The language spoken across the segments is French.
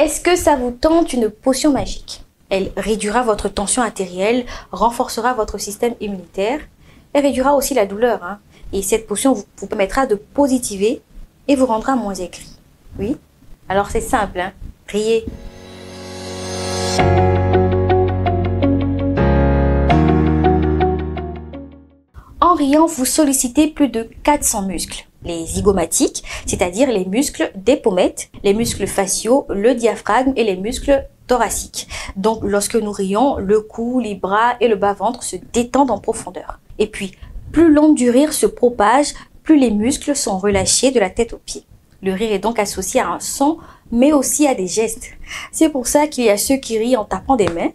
Est-ce que ça vous tente une potion magique? Elle réduira votre tension artérielle, renforcera votre système immunitaire et réduira aussi la douleur. Et cette potion vous permettra de positiver et vous rendra moins aigri. Oui? Alors c'est simple, riez. En riant, vous sollicitez plus de 400 muscles. Les zygomatiques, c'est-à-dire les muscles des pommettes, les muscles faciaux, le diaphragme et les muscles thoraciques. Donc lorsque nous rions, le cou, les bras et le bas-ventre se détendent en profondeur. Et puis, plus l'onde du rire se propage, plus les muscles sont relâchés de la tête aux pieds. Le rire est donc associé à un son, mais aussi à des gestes. C'est pour ça qu'il y a ceux qui rient en tapant des mains,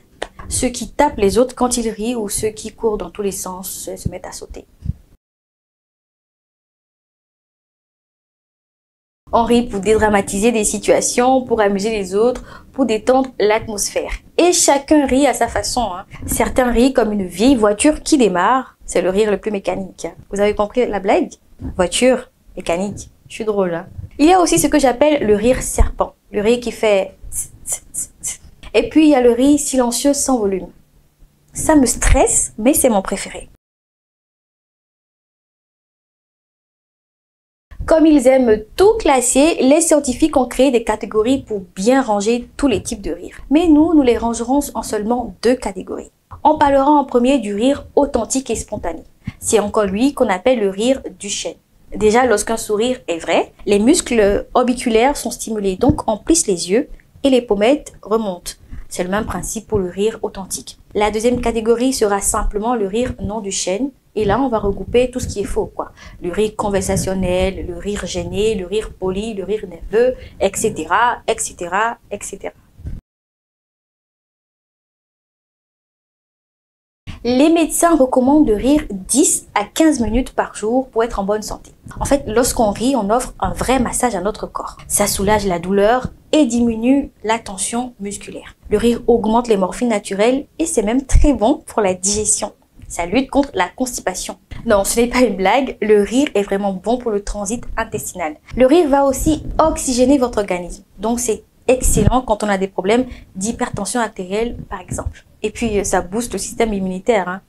ceux qui tapent les autres quand ils rient ou ceux qui courent dans tous les sens et se mettent à sauter. On rit pour dédramatiser des situations, pour amuser les autres, pour détendre l'atmosphère. Et chacun rit à sa façon. Certains rient comme une vieille voiture qui démarre. C'est le rire le plus mécanique. Vous avez compris la blague? Voiture, mécanique. Je suis drôle. Il y a aussi ce que j'appelle le rire serpent. Le rire qui fait... Et puis il y a le rire silencieux sans volume. Ça me stresse, mais c'est mon préféré. Comme ils aiment tout classer, les scientifiques ont créé des catégories pour bien ranger tous les types de rire. Mais nous les rangerons en seulement 2 catégories. On parlera en premier du rire authentique et spontané. C'est encore lui qu'on appelle le rire du chêne. Déjà, lorsqu'un sourire est vrai, les muscles orbiculaires sont stimulés, donc on plisse les yeux et les pommettes remontent. C'est le même principe pour le rire authentique. La deuxième catégorie sera simplement le rire non du chêne. Et là, on va regrouper tout ce qui est faux, quoi. Le rire conversationnel, le rire gêné, le rire poli, le rire nerveux, etc., etc., etc. Les médecins recommandent de rire 10 à 15 minutes par jour pour être en bonne santé. En fait, lorsqu'on rit, on offre un vrai massage à notre corps. Ça soulage la douleur et diminue la tension musculaire. Le rire augmente les morphines naturelles et c'est même très bon pour la digestion. Ça lutte contre la constipation. Non, ce n'est pas une blague, le rire est vraiment bon pour le transit intestinal. Le rire va aussi oxygéner votre organisme. Donc c'est excellent quand on a des problèmes d'hypertension artérielle par exemple. Et puis ça booste le système immunitaire.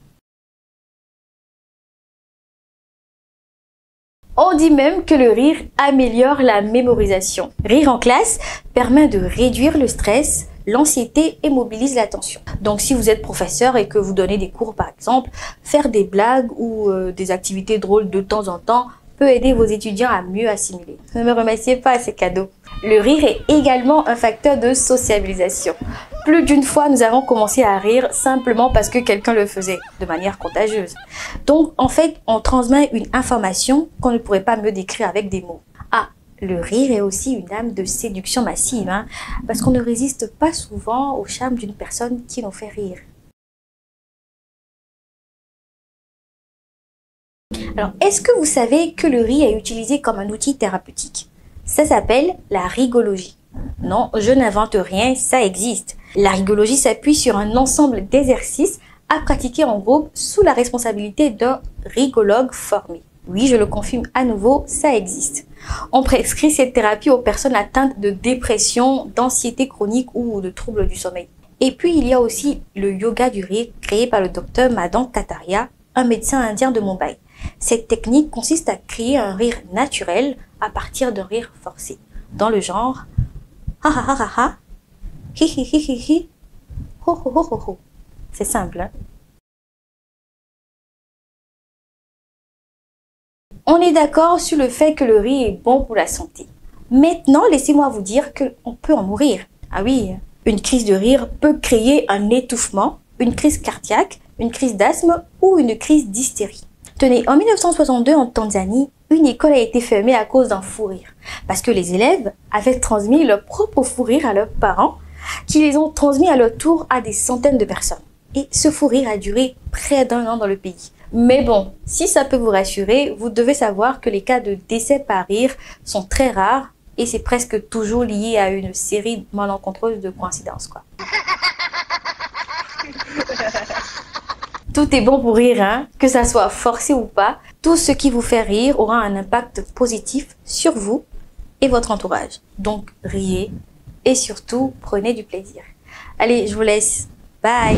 On dit même que le rire améliore la mémorisation. Rire en classe permet de réduire le stress, l'anxiété et mobilise l'attention. Donc si vous êtes professeur et que vous donnez des cours par exemple, faire des blagues ou des activités drôles de temps en temps peut aider vos étudiants à mieux assimiler. Ne me remerciez pas, c'est cadeau. Le rire est également un facteur de sociabilisation. Plus d'une fois, nous avons commencé à rire simplement parce que quelqu'un le faisait, de manière contagieuse. Donc en fait, on transmet une information qu'on ne pourrait pas mieux décrire avec des mots. Ah, le rire est aussi une arme de séduction massive, parce qu'on ne résiste pas souvent au charme d'une personne qui nous fait rire. Alors, est-ce que vous savez que le rire est utilisé comme un outil thérapeutique? Ça s'appelle la rigologie. Non, je n'invente rien, ça existe. La rigologie s'appuie sur un ensemble d'exercices à pratiquer en groupe sous la responsabilité d'un rigologue formé. Oui, je le confirme à nouveau, ça existe. On prescrit cette thérapie aux personnes atteintes de dépression, d'anxiété chronique ou de troubles du sommeil. Et puis, il y a aussi le yoga du rire créé par le docteur Madan Kataria, un médecin indien de Mumbai. Cette technique consiste à créer un rire naturel à partir d'un rire forcé, dans le genre ha ha ha ha ha, hi hi hi hi hi, ho ho ho ho ho. C'est simple, On est d'accord sur le fait que le rire est bon pour la santé. Maintenant, laissez-moi vous dire qu'on peut en mourir. Ah oui, une crise de rire peut créer un étouffement, une crise cardiaque, une crise d'asthme ou une crise d'hystérie. Tenez, en 1962 en Tanzanie, une école a été fermée à cause d'un fou rire. Parce que les élèves avaient transmis leur propre fou rire à leurs parents, qui les ont transmis à leur tour à des centaines de personnes. Et ce fou rire a duré près d'1 an dans le pays. Mais bon, si ça peut vous rassurer, vous devez savoir que les cas de décès par rire sont très rares et c'est presque toujours lié à une série malencontreuse de coïncidences, quoi. Tout est bon pour rire, que ça soit forcé ou pas. Tout ce qui vous fait rire aura un impact positif sur vous et votre entourage. Donc, riez et surtout, prenez du plaisir. Allez, je vous laisse. Bye!